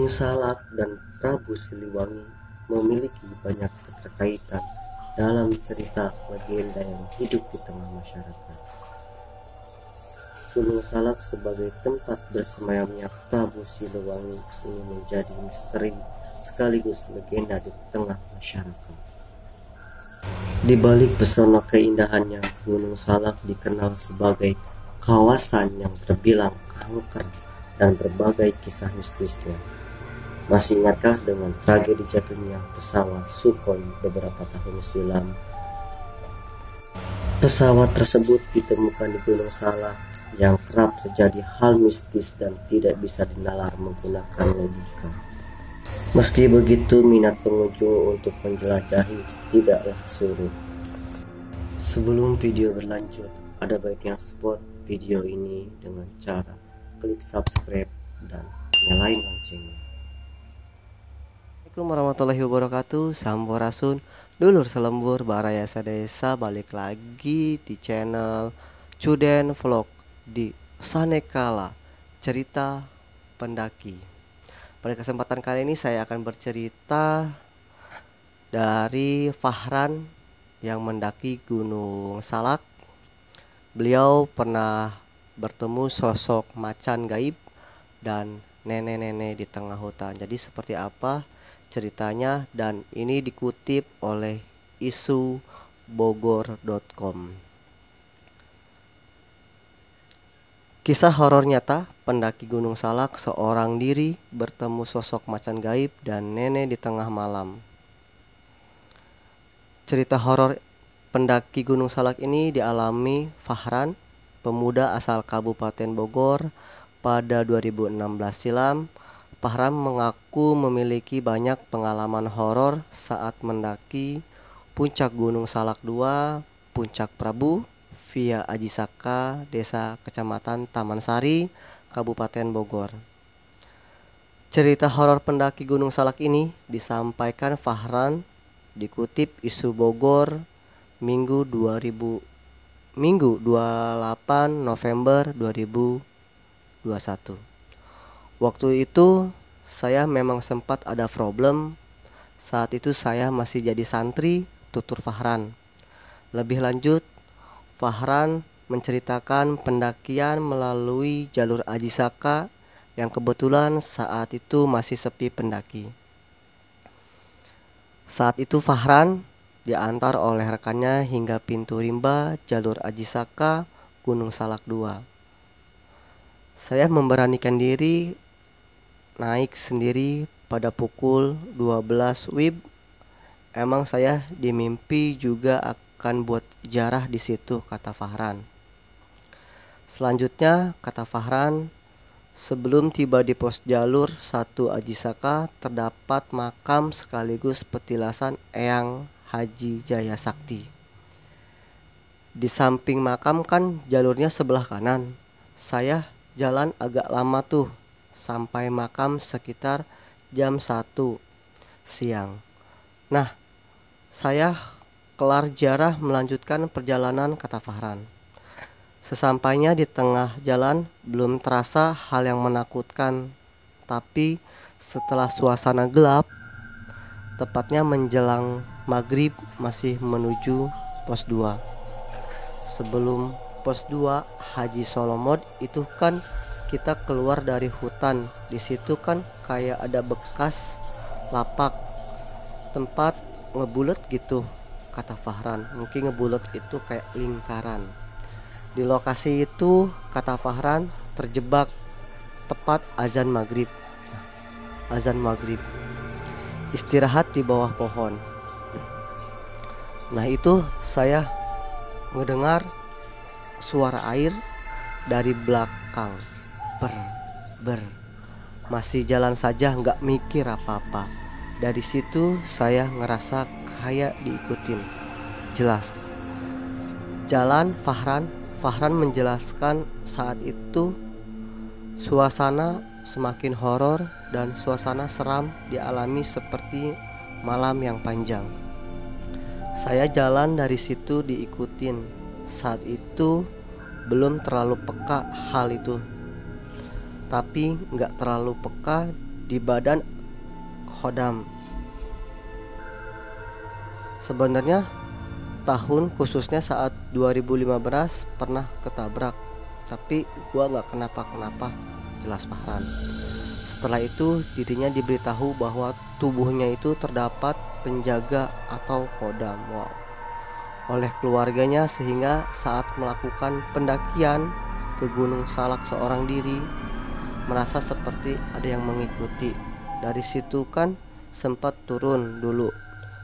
Gunung Salak dan Prabu Siliwangi memiliki banyak keterkaitan dalam cerita legenda yang hidup di tengah masyarakat. Gunung Salak sebagai tempat bersemayamnya Prabu Siliwangi ini menjadi misteri sekaligus legenda di tengah masyarakat. Di balik pesona keindahannya, Gunung Salak dikenal sebagai kawasan yang terbilang angker dan berbagai kisah mistisnya. Masih ingatkah dengan tragedi jatuhnya pesawat Sukhoi beberapa tahun silam? Pesawat tersebut ditemukan di Gunung Salak yang kerap terjadi hal mistis dan tidak bisa dinalar menggunakan logika. Meski begitu, minat pengunjung untuk menjelajahi tidaklah surut. Sebelum video berlanjut, ada baiknya support video ini dengan cara klik subscribe dan nyalain loncengnya. Assalamualaikum warahmatullahi wabarakatuh. Sampurasun, dulur selembur baraya sadesa, balik lagi di channel Cuden Vlog di Sanekala Cerita Pendaki. Pada kesempatan kali ini saya akan bercerita dari Fahran yang mendaki Gunung Salak. Beliau pernah bertemu sosok macan gaib dan nenek-nenek di tengah hutan. Jadi seperti apa ceritanya, dan ini dikutip oleh isubogor.com. Kisah horor nyata pendaki Gunung Salak seorang diri bertemu sosok macan gaib dan nenek di tengah malam. Cerita horor pendaki Gunung Salak ini dialami Fahran, pemuda asal Kabupaten Bogor, pada 2016 silam. Fahran mengaku memiliki banyak pengalaman horor saat mendaki puncak Gunung Salak II, Puncak Prabu, via Ajisaka, Desa Kecamatan Taman Sari, Kabupaten Bogor. Cerita horor pendaki Gunung Salak ini disampaikan Fahran dikutip Isu Bogor Minggu 28 November 2021. Waktu itu saya memang sempat ada problem. Saat itu saya masih jadi santri, tutur Fahran. Lebih lanjut, Fahran menceritakan pendakian melalui jalur Ajisaka yang kebetulan saat itu masih sepi pendaki. Saat itu Fahran diantar oleh rekannya hingga pintu rimba jalur Ajisaka Gunung Salak II. Saya memberanikan diri naik sendiri pada pukul 12 WIB. Emang saya di mimpi juga akan buat jarah di situ, kata Fahran. Selanjutnya, kata Fahran, sebelum tiba di pos jalur 1 Ajisaka terdapat makam sekaligus petilasan Eyang Haji Jaya Sakti. Di samping makam kan jalurnya sebelah kanan. Saya jalan agak lama tuh, sampai makam sekitar jam 1 siang. Nah, saya kelar jarah melanjutkan perjalanan, kata Fahran. Sesampainya di tengah jalan belum terasa hal yang menakutkan, tapi setelah suasana gelap, tepatnya menjelang maghrib, masih menuju pos 2. Sebelum pos 2 Haji Solomod itu kan kita keluar dari hutan. Di situ kan kayak ada bekas lapak, tempat ngebulet gitu, kata Fahran. Mungkin ngebulet itu kayak lingkaran. Di lokasi itu, kata Fahran, terjebak tepat azan maghrib. Azan maghrib. Istirahat di bawah pohon. Nah, itu saya mendengar suara air dari belakang. Ber. Masih jalan saja, nggak mikir apa-apa. Dari situ saya ngerasa kayak diikutin. Jelas. Jalan Fahran menjelaskan saat itu suasana semakin horor dan suasana seram dialami seperti malam yang panjang. Saya jalan dari situ diikutin. Saat itu belum terlalu peka hal itu, tapi nggak terlalu peka di badan Khodam. Sebenarnya tahun khususnya saat 2015 pernah ketabrak, tapi gua nggak kenapa-kenapa, jelas Fahran. Setelah itu dirinya diberitahu bahwa tubuhnya itu terdapat penjaga atau Khodam, oleh keluarganya, sehingga saat melakukan pendakian ke Gunung Salak seorang diri merasa seperti ada yang mengikuti. Dari situ kan sempat turun dulu,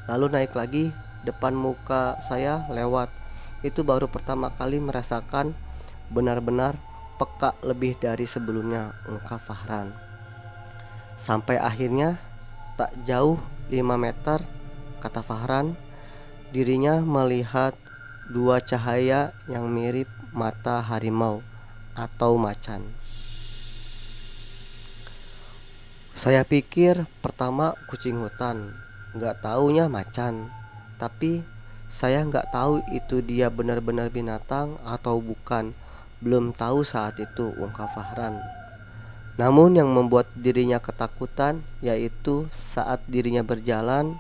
lalu naik lagi, depan muka saya lewat. Itu baru pertama kali merasakan benar-benar peka lebih dari sebelumnya, ungkap Fahran. Sampai akhirnya tak jauh 5 meter, kata Fahran, dirinya melihat dua cahaya yang mirip mata harimau atau macan. Saya pikir pertama kucing hutan, nggak taunya macan. Tapi saya nggak tahu itu dia benar-benar binatang atau bukan. Belum tahu saat itu, ungkap Fahran. Namun yang membuat dirinya ketakutan yaitu saat dirinya berjalan,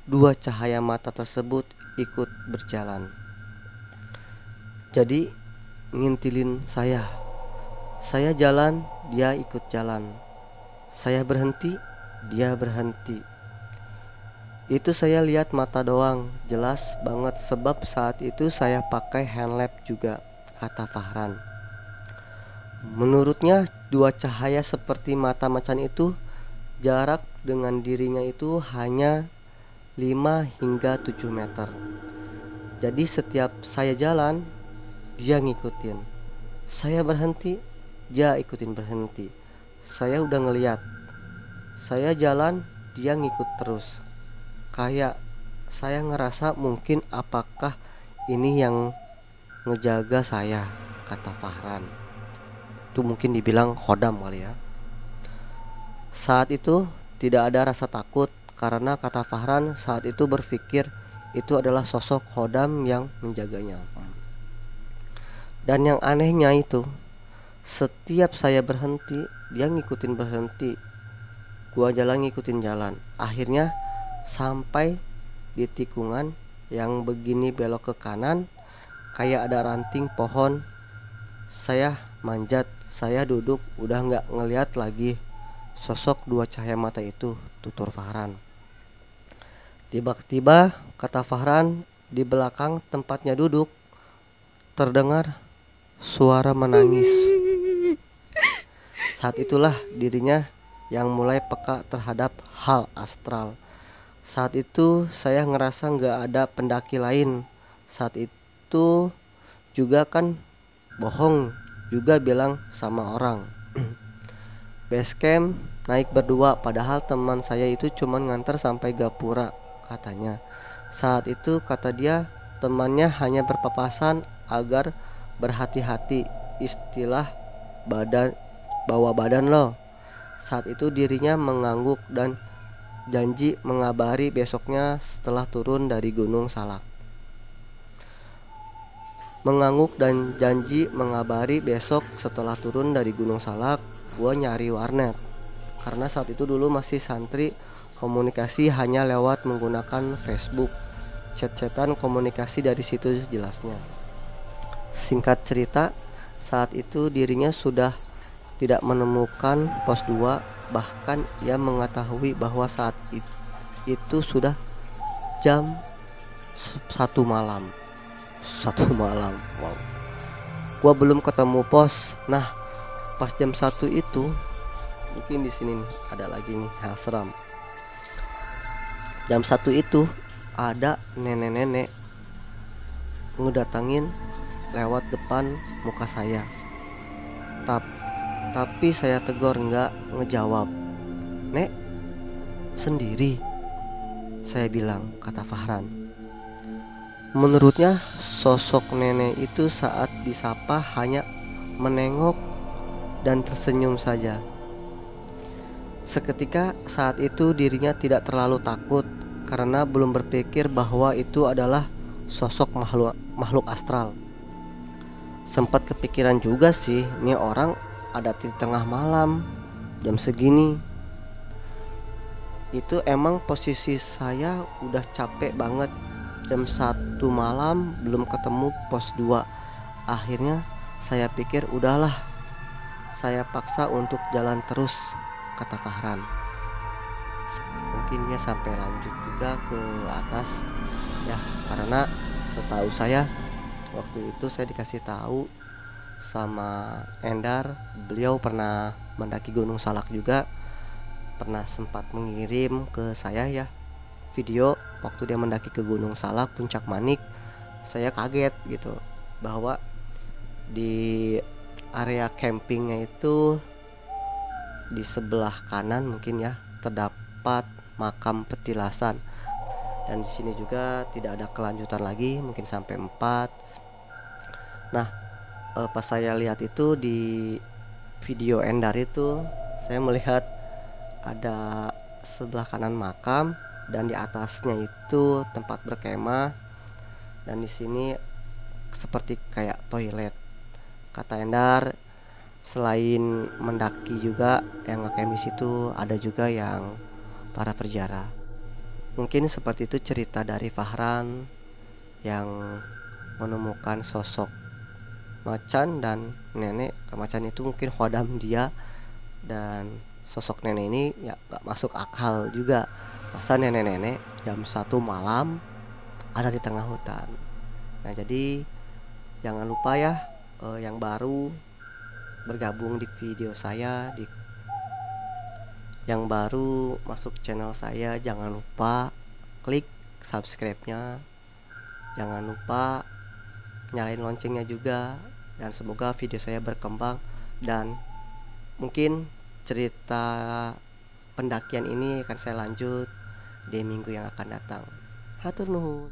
dua cahaya mata tersebut ikut berjalan. Jadi ngintilin saya. Saya jalan, dia ikut jalan. Saya berhenti, dia berhenti. Itu saya lihat mata doang, jelas banget sebab saat itu saya pakai handlamp juga, kata Fahran. Menurutnya dua cahaya seperti mata macan itu jarak dengan dirinya itu hanya 5 hingga 7 meter. Jadi setiap saya jalan, dia ngikutin. Saya berhenti, dia ikutin berhenti. Saya udah ngeliat. Saya jalan, dia ngikut terus. Kayak saya ngerasa mungkin apakah ini yang ngejaga saya, kata Fahran. Itu mungkin dibilang Khodam kali ya. Saat itu tidak ada rasa takut karena kata Fahran saat itu berpikir itu adalah sosok Khodam yang menjaganya. Dan yang anehnya itu, setiap saya berhenti, dia ngikutin berhenti. Gua jalan ngikutin jalan. Akhirnya sampai di tikungan yang begini belok ke kanan, kayak ada ranting pohon. Saya manjat, saya duduk, udah nggak ngeliat lagi sosok dua cahaya mata itu, tutur Fahran. Tiba-tiba, kata Fahran, di belakang tempatnya duduk terdengar suara menangis. Saat itulah dirinya yang mulai peka terhadap hal astral. Saat itu saya ngerasa nggak ada pendaki lain. Saat itu juga kan bohong juga bilang sama orang. Base camp naik berdua, padahal teman saya itu cuma nganter sampai Gapura, katanya. Saat itu kata dia temannya hanya berpapasan agar berhati-hati, istilah bawa badan lo. Saat itu dirinya mengangguk dan janji mengabari besoknya setelah turun dari Gunung Salak. Mengangguk dan janji mengabari besok setelah turun dari Gunung Salak. Gua nyari warnet karena saat itu dulu masih santri, komunikasi hanya lewat menggunakan Facebook, chat-chatan komunikasi dari situ jelasnya. Singkat cerita, saat itu dirinya sudah tidak menemukan pos 2, bahkan ia mengetahui bahwa saat itu sudah jam 1 malam. 1 malam, wow. Gua belum ketemu pos. Nah, pas jam 1 itu, mungkin di sini nih ada lagi nih hal seram. Jam 1 itu ada nenek-nenek ngedatangin lewat depan muka saya. Tapi saya tegur nggak ngejawab. Nek, sendiri, saya bilang, kata Fahran. Menurutnya sosok nenek itu saat disapa hanya menengok dan tersenyum saja. Seketika saat itu dirinya tidak terlalu takut karena belum berpikir bahwa itu adalah sosok makhluk astral. Sempat kepikiran juga sih, ini orang ada di tengah malam jam segini, itu emang posisi saya udah capek banget. Jam 1 malam belum ketemu pos 2. Akhirnya saya pikir udahlah, saya paksa untuk jalan terus, kata Fahran. Mungkin dia sampai lanjut juga ke atas ya, karena setahu saya waktu itu saya dikasih tahu sama Endar, beliau pernah mendaki Gunung Salak juga, pernah sempat mengirim ke saya ya video waktu dia mendaki ke Gunung Salak Puncak Manik. Saya kaget gitu bahwa di area campingnya itu di sebelah kanan mungkin ya terdapat makam petilasan, dan di sini juga tidak ada kelanjutan lagi, mungkin sampai 4. Nah, pas saya lihat itu di video Endar itu, saya melihat ada sebelah kanan makam dan di atasnya itu tempat berkemah, dan di sini seperti kayak toilet. Kata Endar, selain mendaki juga yang ngecamp di situ, ada juga yang para perjara. Mungkin seperti itu cerita dari Fahran yang menemukan sosok macan dan nenek. Macan itu mungkin khodam dia, dan sosok nenek ini ya gak masuk akal juga. Masa nenek-nenek jam 1 malam ada di tengah hutan. Nah, jadi jangan lupa ya, yang baru bergabung di video saya, yang baru masuk channel saya, jangan lupa klik subscribe-nya, jangan lupa nyalain loncengnya juga, dan semoga video saya berkembang dan mungkin cerita pendakian ini akan saya lanjut di minggu yang akan datang. Hatur nuhun.